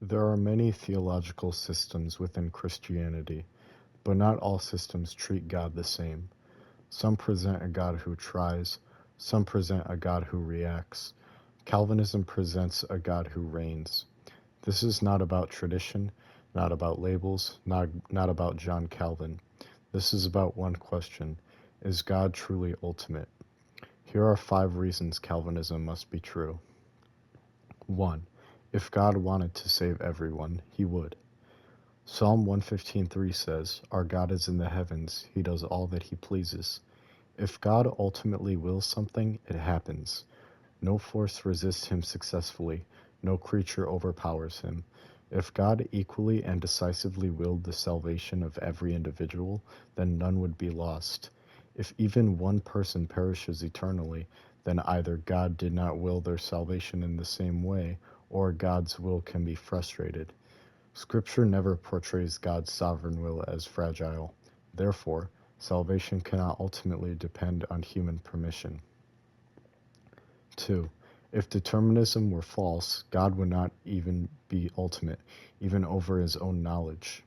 There are many theological systems within Christianity, but not all systems treat God the same. Some present a God who tries, some present a God who reacts. Calvinism presents a God who reigns. This is not about tradition, not about labels, not about John Calvin. This is about one question: is God truly ultimate? Here are 5 reasons Calvinism must be true. 1. If God wanted to save everyone, he would. Psalm 115:3 says, "Our God is in the heavens, he does all that he pleases." If God ultimately wills something, it happens. No force resists him successfully, no creature overpowers him. If God equally and decisively willed the salvation of every individual, then none would be lost. If even one person perishes eternally, then either God did not will their salvation in the same way, or God's will can be frustrated. Scripture never portrays God's sovereign will as fragile. Therefore, salvation cannot ultimately depend on human permission. 2. If determinism were false, God would not even be ultimate, even over his own knowledge.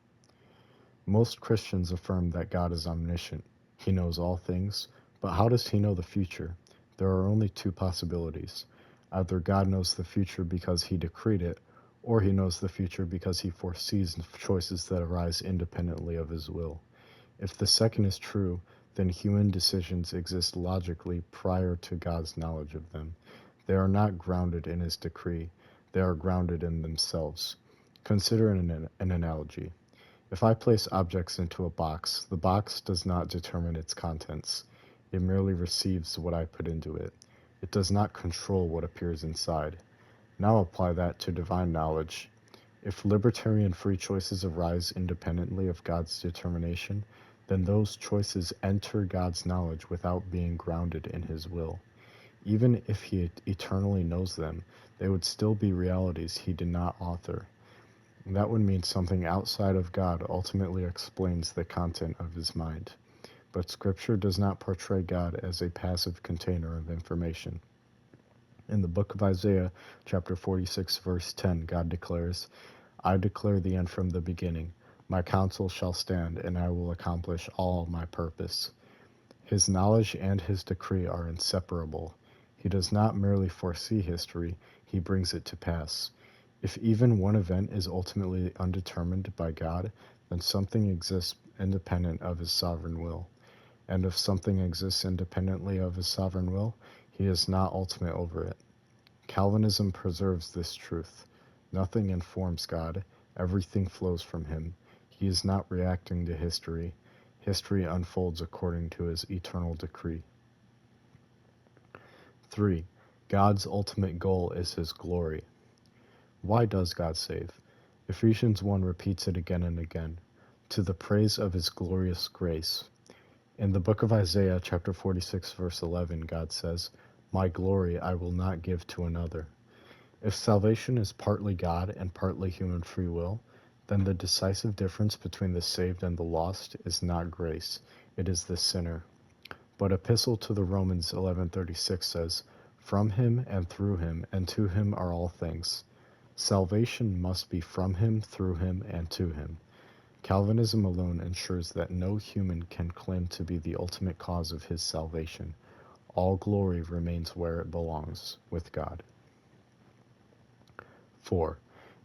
Most Christians affirm that God is omniscient. He knows all things, but how does he know the future? There are only 2 possibilities. Either God knows the future because he decreed it, or he knows the future because he foresees choices that arise independently of his will. If the second is true, then human decisions exist logically prior to God's knowledge of them. They are not grounded in his decree, they are grounded in themselves. Consider an analogy. If I place objects into a box, the box does not determine its contents. It merely receives what I put into it. It does not control what appears inside. Now apply that to divine knowledge. If libertarian free choices arise independently of God's determination, then those choices enter God's knowledge without being grounded in his will. Even if he eternally knows them, they would still be realities he did not author. That would mean something outside of God ultimately explains the content of his mind. But Scripture does not portray God as a passive container of information. In the book of Isaiah, chapter 46, verse 10, God declares, "I declare the end from the beginning. My counsel shall stand, and I will accomplish all my purpose." His knowledge and his decree are inseparable. He does not merely foresee history, he brings it to pass. If even one event is ultimately undetermined by God, then something exists independent of his sovereign will. And if something exists independently of his sovereign will, he is not ultimate over it. Calvinism preserves this truth. Nothing informs God, everything flows from him. He is not reacting to history. History unfolds according to his eternal decree. 3. God's ultimate goal is his glory. Why does God save? Ephesians 1 repeats it again and again. To the praise of his glorious grace. In the book of Isaiah, chapter 46, verse 11, God says, "My glory I will not give to another." If salvation is partly God and partly human free will, then the decisive difference between the saved and the lost is not grace, it is the sinner. But Epistle to the Romans 11:36 says, "From him and through him and to him are all things." Salvation must be from him, through him, and to him. Calvinism alone ensures that no human can claim to be the ultimate cause of his salvation. All glory remains where it belongs, with God. 4.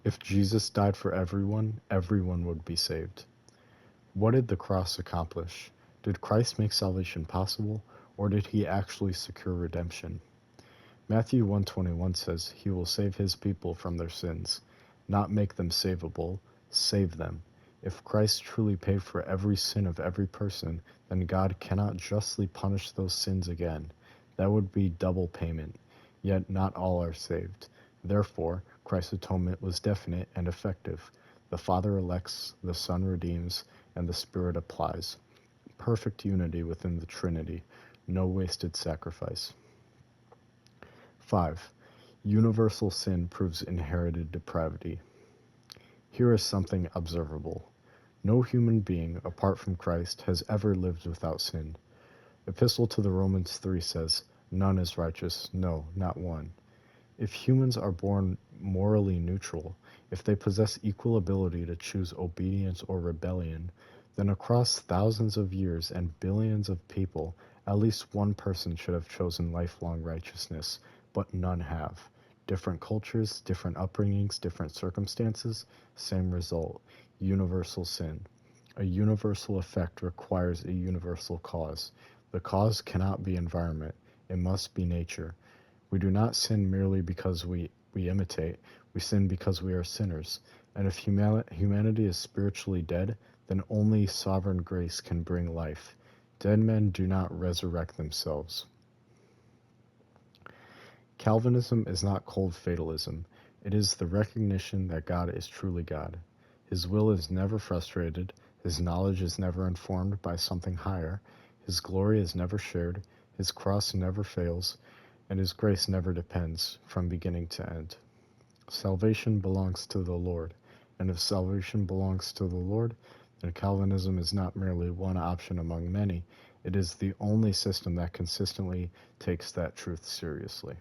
If Jesus died for everyone, everyone would be saved. What did the cross accomplish? Did Christ make salvation possible, or did he actually secure redemption? Matthew 1:21 says, "He will save his people from their sins," not make them savable, save them. If Christ truly paid for every sin of every person, then God cannot justly punish those sins again. That would be double payment. Yet not all are saved. Therefore, Christ's atonement was definite and effective. The Father elects, the Son redeems, and the Spirit applies. Perfect unity within the Trinity. No wasted sacrifice. 5. Universal sin proves inherited depravity. Here is something observable. No human being, apart from Christ, has ever lived without sin. Epistle to the Romans 3 says, "None is righteous, no, not one." If humans are born morally neutral, if they possess equal ability to choose obedience or rebellion, then across thousands of years and billions of people, at least one person should have chosen lifelong righteousness, but none have. Different cultures, different upbringings, different circumstances, same result: universal sin. A universal effect requires a universal cause. The cause cannot be environment, it must be nature. We do not sin merely because we imitate, we sin because we are sinners. And if humanity is spiritually dead, then only sovereign grace can bring life. Dead men do not resurrect themselves. Calvinism is not cold fatalism. It is the recognition that God is truly God. His will is never frustrated, his knowledge is never informed by something higher, his glory is never shared, his cross never fails, and his grace never depends from beginning to end. Salvation belongs to the Lord, and if salvation belongs to the Lord, then Calvinism is not merely one option among many, it is the only system that consistently takes that truth seriously.